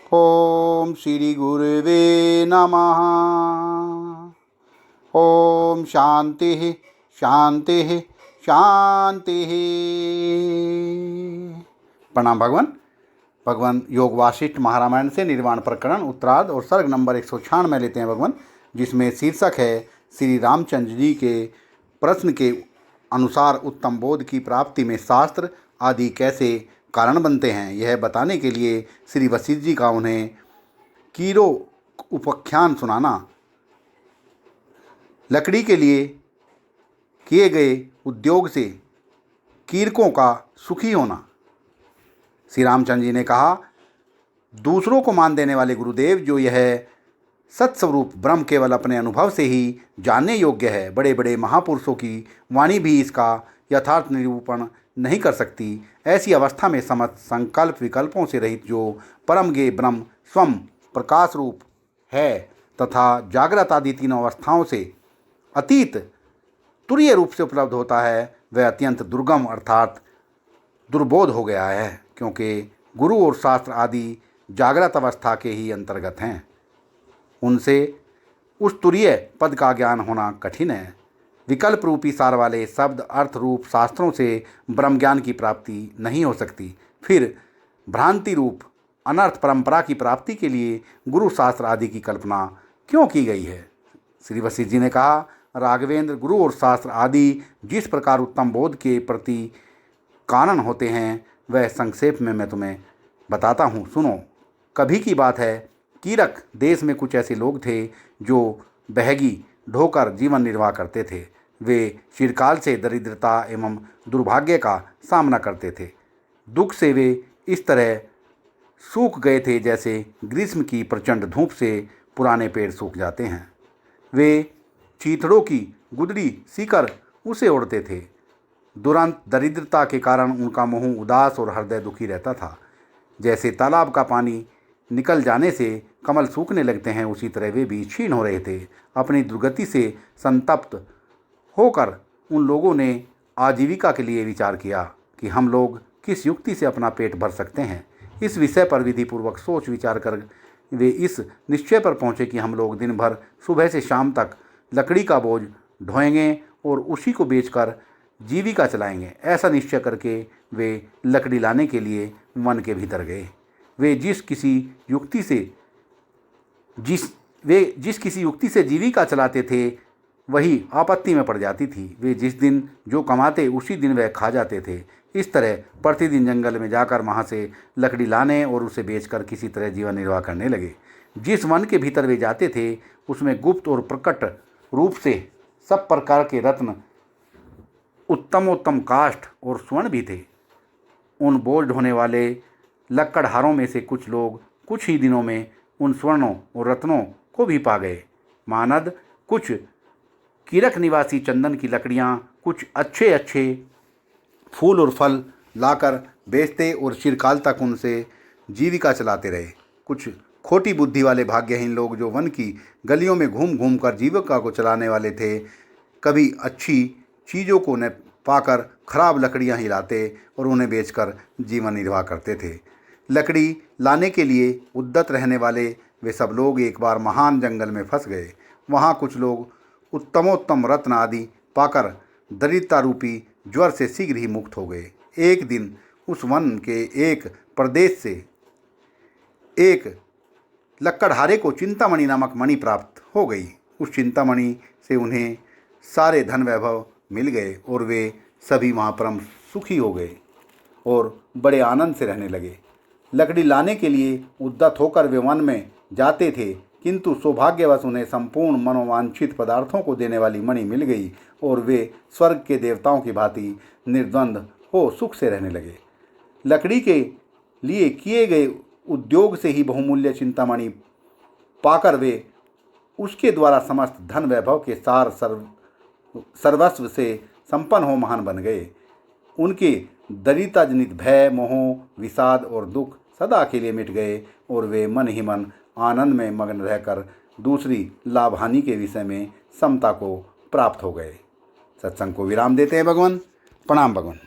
ओम श्री गुरुवे नमः। ओम शांति शांति शांति। प्रणाम भगवान। भगवान योग वासिष्ठ महारामायण से निर्वाण प्रकरण उत्तरार्ध और सर्ग नंबर 196 लेते हैं भगवान, जिसमें शीर्षक है श्री रामचंद्र जी के प्रश्न के अनुसार उत्तम बोध की प्राप्ति में शास्त्र आदि कैसे कारण बनते हैं, यह बताने के लिए श्री वशिष्ठ जी का उन्हें कीरो उपाख्यान सुनाना। लकड़ी के लिए किए गए उद्योग से कीरकों का सुखी होना। श्री रामचंद्र जी ने कहा, दूसरों को मान देने वाले गुरुदेव, जो यह सत्स्वरूप ब्रह्म केवल अपने अनुभव से ही जानने योग्य है, बड़े बड़े महापुरुषों की वाणी भी इसका यथार्थ निरूपण नहीं कर सकती। ऐसी अवस्था में समस्त संकल्प विकल्पों से रहित जो परम गे ब्रह्म स्वयं प्रकाश रूप है तथा जागृत आदि तीनों अवस्थाओं से अतीत तुरीय रूप से उपलब्ध होता है, वह अत्यंत दुर्गम अर्थात दुर्बोध हो गया है, क्योंकि गुरु और शास्त्र आदि जागृत अवस्था के ही अंतर्गत हैं। उनसे उस तुरीय पद का ज्ञान होना कठिन है। विकल्प रूपी सार वाले शब्द अर्थ रूप शास्त्रों से ब्रह्म ज्ञान की प्राप्ति नहीं हो सकती। फिर भ्रांति रूप अनर्थ परंपरा की प्राप्ति के लिए गुरु शास्त्र आदि की कल्पना क्यों की गई है। श्री वशिष्ठ जी ने कहा, राघवेंद्र, गुरु और शास्त्र आदि जिस प्रकार उत्तम बोध के प्रति कारण होते हैं, वह संक्षेप में मैं तुम्हें बताता हूँ, सुनो। कभी की बात है, कीरक देश में कुछ ऐसे लोग थे जो बहगी ढोकर जीवन निर्वाह करते थे। वे चिरकाल से दरिद्रता एवं दुर्भाग्य का सामना करते थे। दुख से वे इस तरह सूख गए थे जैसे ग्रीष्म की प्रचंड धूप से पुराने पेड़ सूख जाते हैं। वे चीथड़ों की गुदड़ी सीकर उसे ओढ़ते थे। दुरंत दरिद्रता के कारण उनका मुँह उदास और हृदय दुखी रहता था। जैसे तालाब का पानी निकल जाने से कमल सूखने लगते हैं, उसी तरह वे भी क्षीण हो रहे थे। अपनी दुर्गति से संतप्त होकर उन लोगों ने आजीविका के लिए विचार किया कि हम लोग किस युक्ति से अपना पेट भर सकते हैं। इस विषय पर विधिपूर्वक सोच विचार कर वे इस निश्चय पर पहुँचे कि हम लोग दिन भर सुबह से शाम तक लकड़ी का बोझ ढोएंगे और उसी को बेचकर जीविका चलाएंगे। ऐसा निश्चय करके वे लकड़ी लाने के लिए वन के भीतर गए। वे जिस किसी युक्ति से जीविका चलाते थे, वही आपत्ति में पड़ जाती थी। वे जिस दिन जो कमाते उसी दिन वह खा जाते थे। इस तरह प्रतिदिन जंगल में जाकर वहाँ से लकड़ी लाने और उसे बेचकर किसी तरह जीवन निर्वाह करने लगे। जिस वन के भीतर वे जाते थे, उसमें गुप्त और प्रकट रूप से सब प्रकार के रत्न, उत्तमोत्तम काष्ठ और स्वर्ण भी थे। उन बोझ ढोने वाले लक्कड़हारों में से कुछ लोग कुछ ही दिनों में उन स्वर्णों और रत्नों को भी पा गए। मानद कुछ कीरक निवासी चंदन की लकड़ियाँ, कुछ अच्छे अच्छे फूल और फल लाकर बेचते और चिरकाल तक उनसे जीविका चलाते रहे। कुछ खोटी बुद्धि वाले भाग्यहीन लोग जो वन की गलियों में घूम घूम कर जीविका को चलाने वाले थे, कभी अच्छी चीज़ों को न पाकर खराब लकड़ियाँ ही लाते और उन्हें बेचकर जीवन निर्वाह करते थे। लकड़ी लाने के लिए उद्यत रहने वाले वे सब लोग एक बार महान जंगल में फंस गए। वहाँ कुछ लोग उत्तमोत्तम रत्न आदि पाकर दरिद्रता रूपी ज्वर से शीघ्र ही मुक्त हो गए। एक दिन उस वन के एक प्रदेश से एक लक्कड़हारे को चिंतामणि नामक मणि प्राप्त हो गई। उस चिंतामणि से उन्हें सारे धन वैभव मिल गए और वे सभी वहाँ परम सुखी हो गए और बड़े आनंद से रहने लगे। लकड़ी लाने के लिए उद्यत होकर वे वन में जाते थे, किंतु सौभाग्यवश उन्हें संपूर्ण मनोवांछित पदार्थों को देने वाली मणि मिल गई और वे स्वर्ग के देवताओं की भांति निर्द्वंद हो सुख से रहने लगे। लकड़ी के लिए किए गए उद्योग से ही बहुमूल्य चिंतामणि पाकर वे उसके द्वारा समस्त धन वैभव के सार सर्वस्व से संपन्न हो महान बन गए। उनके दरिद्रता जनित भय, मोह, विषाद और दुख सदा के लिए मिट गए और वे मन ही मन आनंद में मग्न रहकर दूसरी लाभ हानि के विषय में समता को प्राप्त हो गए। सत्संग को विराम देते हैं भगवान। प्रणाम भगवान।